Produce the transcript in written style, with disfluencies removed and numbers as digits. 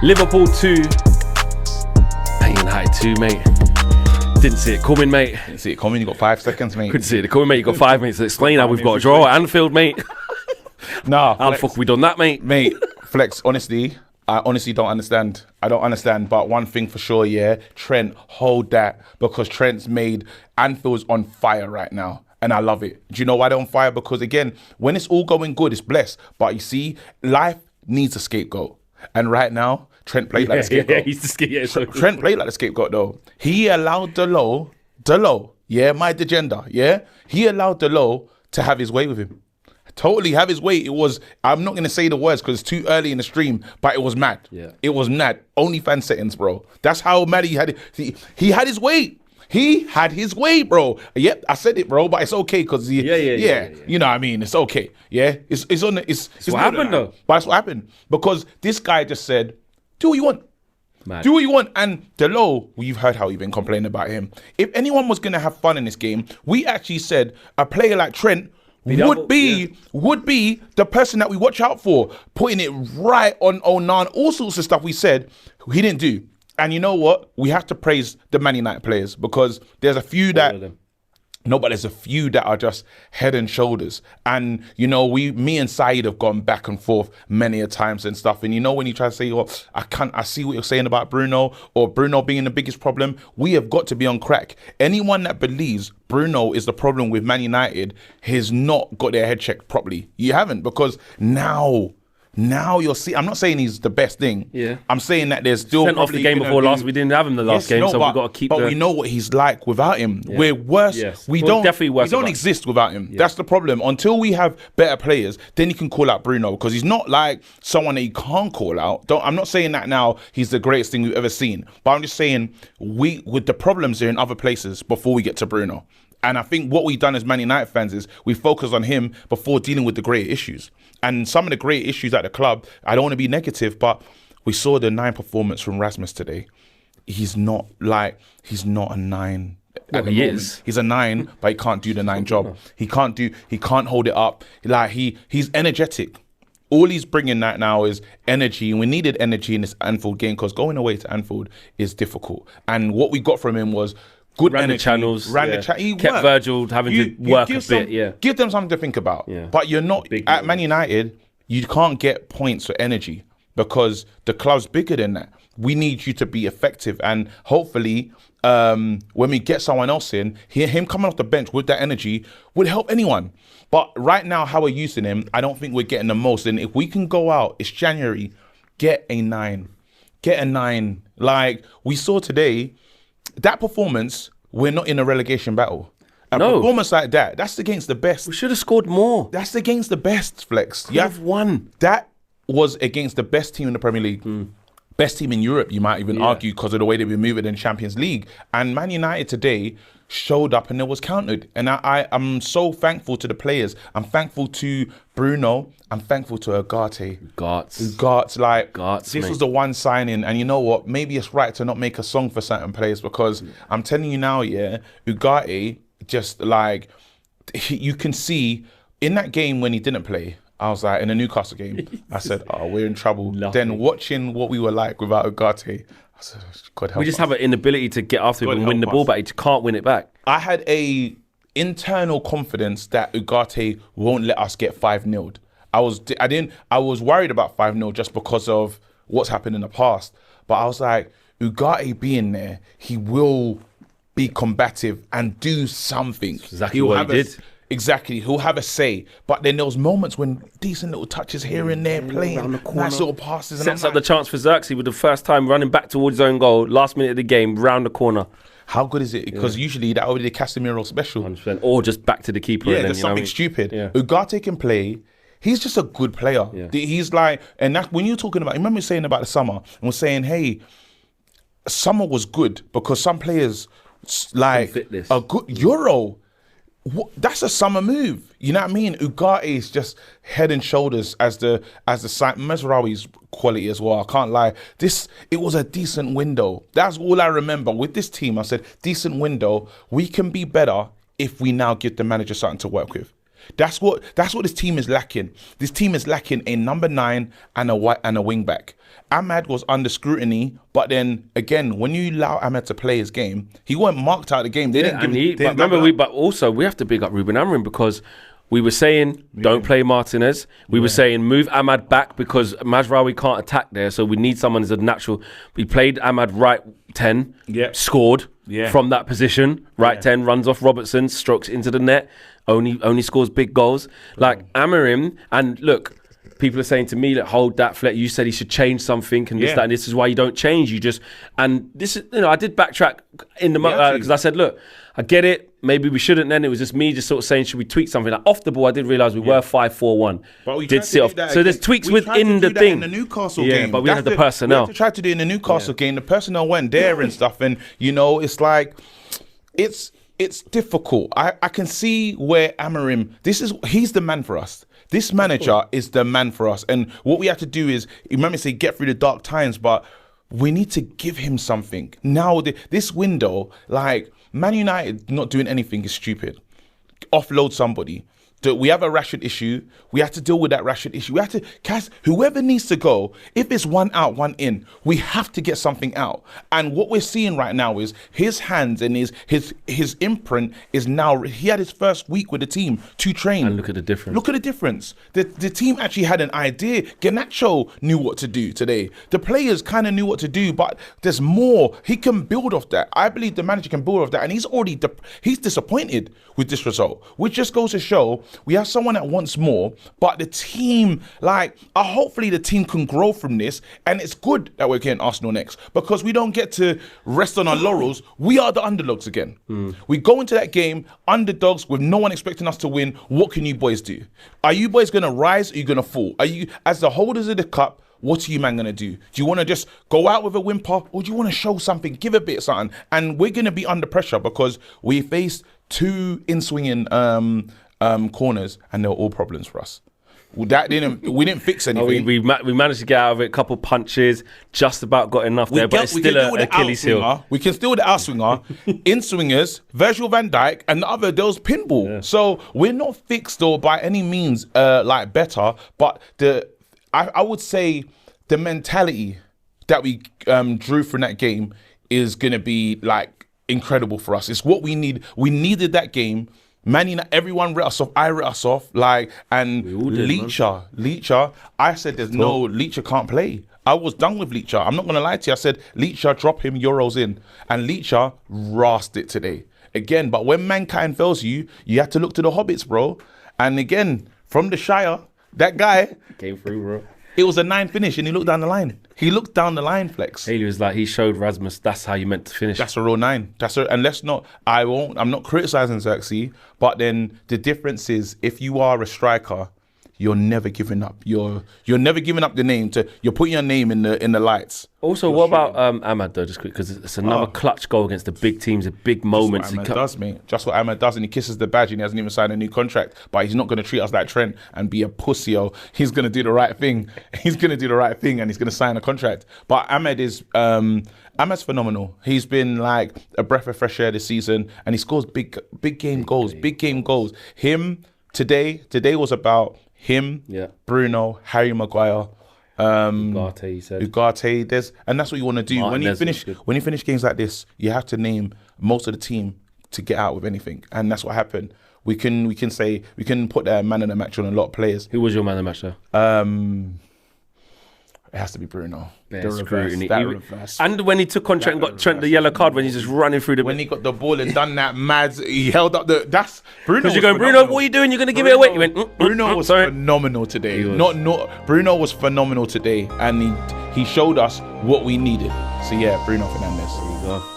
Liverpool 2, Man United 2, mate. Didn't see it coming, mate. Didn't see it coming. You got 5 seconds, mate. Couldn't see it coming, mate. You got 5 minutes to explain how we've got a draw at Anfield, mate. Nah, How the fuck have we done that, mate? Mate, Flex, honestly, I honestly don't understand. I don't understand. But one thing for sure, yeah, Trent, hold that, because Trent's made Anfield's on fire right now. And I love it. Do you know why they're on fire? Because again, when it's all going good, it's blessed. But you see, life needs a scapegoat. And right now, Trent played like a scapegoat. Yeah, he's the scapegoat. Trent played like the scapegoat though. He allowed Delo, yeah, my agenda, yeah. He allowed Delo to have his way with him. Totally have his way. It was, I'm not going to say the words because it's too early in the stream, but it was mad. Yeah. It was mad. OnlyFans settings, bro. That's how mad he had it. He had his way. He had his way, bro. Yep, I said it, bro, but it's okay because Yeah. You know what I mean? It's okay. Yeah, it's on the, it's what happened though. But that's what happened because this guy just said, "Do what you want." Mad. Do what you want. And Delo, we've heard how you've been complaining about him. If anyone was going to have fun in this game, we actually said a player like Trent would be the person that we watch out for, putting it right on Onan, all sorts of stuff we said he didn't do. And you know what? We have to praise the Man United players because there's a few that... No, but there's a few that are just head and shoulders. And, you know, me and Saeed have gone back and forth many a times and stuff. And you know, when you try to say, oh, I see what you're saying about Bruno or Bruno being the biggest problem, we have got to be on crack. Anyone that believes Bruno is the problem with Man United has not got their head checked properly. You haven't, because now you'll see. I'm not saying he's the best thing. Yeah. I'm saying that there's still sent off the game before last. We didn't have him the last game, so we've got to keep. But we know what he's like without him. Yeah. We're worse. Yes. We We're definitely worse. We don't exist without him. Yeah. That's the problem. Until we have better players, then you can call out Bruno, because he's not like someone that you can't call out. I'm not saying that now he's the greatest thing we've ever seen, but I'm just saying with the problems are in other places before we get to Bruno. And I think what we've done as Man United fans is we focus on him before dealing with the great issues. And some of the great issues at the club, I don't want to be negative, but we saw the 9 performance from Rasmus today. He's not a 9. He is. He's a 9, but he can't do the 9 job. He can't hold it up. Like he's energetic. All he's bringing that now is energy, and we needed energy in this Anfield game because going away to Anfield is difficult. And what we got from him was good ran energy, the channels, He kept worked. Virgil having to work a bit. Give them something to think about. Yeah. But you're not at Man United. You can't get points for energy because the club's bigger than that. We need you to be effective, and hopefully, when we get someone else in, him coming off the bench with that energy would help anyone. But right now, how we're using him, I don't think we're getting the most. And if we can go out, it's January, get a 9. Get a 9. Like we saw today. That performance, we're not in a relegation battle. A performance like that, that's against the best. We should have scored more. That's against the best, Flex. You have won. That was against the best team in the Premier League. Best team in Europe, you might even argue, because of the way they've been moving in Champions League. And Man United today showed up and it was counted. And I'm so thankful to the players. I'm thankful to Bruno. I'm thankful to Ugarte. Ugarte, this was the one signing. And you know what? Maybe it's right to not make a song for certain players, because I'm telling you now, Ugarte, just like, you can see in that game when he didn't play, I was like, in the Newcastle game, I said, oh, we're in trouble. Then watching what we were like without Ugarte, I said, God help us. We just have an inability to get after him and win the ball back. He just can't win it back. I had a internal confidence that Ugarte won't let us get 5-0'd. I was worried about 5-0 just because of what's happened in the past. But I was like, Ugarte being there, he will be combative and do something. Exactly what he did. Exactly, he'll have a say. But then there was moments when decent little touches here and there, playing around the corner, nice little passes. Sets up the chance for Xerxes with the first time running back towards his own goal, last minute of the game, round the corner. How good is it? Because usually that would be the Casemiro special. 100%. Or just back to the keeper. Yeah, there's something stupid. Yeah. Ugarte can play. He's just a good player. Yeah. He's like, and that's when you're talking about, remember saying about the summer, and we're saying, hey, summer was good because some players like a good Euro. That's a summer move. You know what I mean? Ugarte is just head and shoulders as the Mesraouy's quality as well. I can't lie. It was a decent window. That's all I remember with this team. I said, decent window. We can be better if we now give the manager something to work with. That's what this team is lacking. This team is lacking a number 9 and a wing back. Ahmad was under scrutiny, but then again, when you allow Ahmad to play his game, he wasn't marked out of the game. They didn't give him. But also we have to big up Ruben Amorim, because we were saying don't play Martinez. We were saying move Ahmad back because Mazraoui can't attack there, so we need someone as a natural. We played Ahmad right 10, scored from that position. Right 10 runs off Robertson, strokes into the net. Only scores big goals. Like Amorim, and look. People are saying to me, hold that flat. You said he should change something, and that, and this is why you don't change. You just, and this is, I did backtrack in the because I said, look, I get it. Maybe we shouldn't. Then it was just me, just sort of saying, should we tweak something? Like off the ball, I did realize we were 5-4-1. But we did sit off. So there's tweaks within the thing. In the Newcastle game, but we had the personnel. We tried to do it in the Newcastle game. The personnel went there and stuff, and it's like, it's difficult. I can see where Amorim. He's the man for us. This manager is the man for us. And what we have to do is, remember, say get through the dark times, but we need to give him something. Now, this window, like Man United not doing anything is stupid. Offload somebody. We have a Rashford issue. We have to deal with that Rashford issue. We have to cast whoever needs to go. If it's one out, one in, we have to get something out. And what we're seeing right now is his hands and his imprint is now. He had his first week with the team to train. And look at the difference. Look at the difference. The team actually had an idea. Garnacho knew what to do today. The players kind of knew what to do, but there's more. He can build off that. I believe the manager can build off that, and he's disappointed with this result, which just goes to show. We have someone that wants more, but the team, hopefully the team can grow from this, and it's good that we're getting Arsenal next, because we don't get to rest on our laurels. We are the underdogs again. We go into that game, underdogs, with no one expecting us to win. What can you boys do? Are you boys going to rise, or are you going to fall? Are you, as the holders of the cup, what are you man going to do? Do you want to just go out with a whimper, or do you want to show something, give a bit of something? And we're going to be under pressure because we faced 2 in-swinging corners, and they were all problems for us. We didn't fix anything. We managed to get out of it. A couple punches, just about got enough there, but it's still an Achilles heel. We can still the outswinger, in-swingers, Virgil van Dijk, and the other, there was pinball. Yeah. So we're not fixed or by any means better, but I would say the mentality that we drew from that game is going to be incredible for us. It's what we need. We needed that game. Man United, everyone writ us off. I writ us off. And Leacher, I said Leacher can't play. I was done with Leacher. I'm not going to lie to you. I said, Leacher, drop him, Euros in. And Leacher rasped it today. Again, but when mankind fails you, you have to look to the hobbits, bro. And again, from the Shire, that guy came through, bro. It was a 9 finish, and he looked down the line. He looked down the line, Flex. Haley was like, he showed Rasmus, that's how you meant to finish. That's a raw 9. And I'm not criticising Xerxes, but then the difference is, if you are a striker, you're never giving up. You're never giving up the name. You're putting your name in the lights. Also, what about Ahmad though? Just quick, because it's another clutch goal against the big teams, the big moments. Just what Ahmad does, mate. Just what Ahmad does, and he kisses the badge, and he hasn't even signed a new contract. But he's not going to treat us like Trent and be a pussy. He's going to do the right thing. He's going to do the right thing, and he's going to sign a contract. But Ahmad's phenomenal. He's been like a breath of fresh air this season, and he scores big game goals. Big game goals. Him today was about him, Bruno, Harry Maguire, Ugarte, he said. Ugarte, and that's what you want to do. When you finish games like this, you have to name most of the team to get out with anything, and that's what happened. We can put their man of the match on a lot of players. Who was your man of the match though? It has to be Bruno. And when he took contract and got Trent the yellow card, when he's just running through when he got the ball and done that mad, he held up that's Bruno. Because you're going, Bruno, what are you doing? You're going to give it away. You went, Bruno was phenomenal today. Bruno was phenomenal today, and he showed us what we needed. So yeah, Bruno Fernandes. There you go.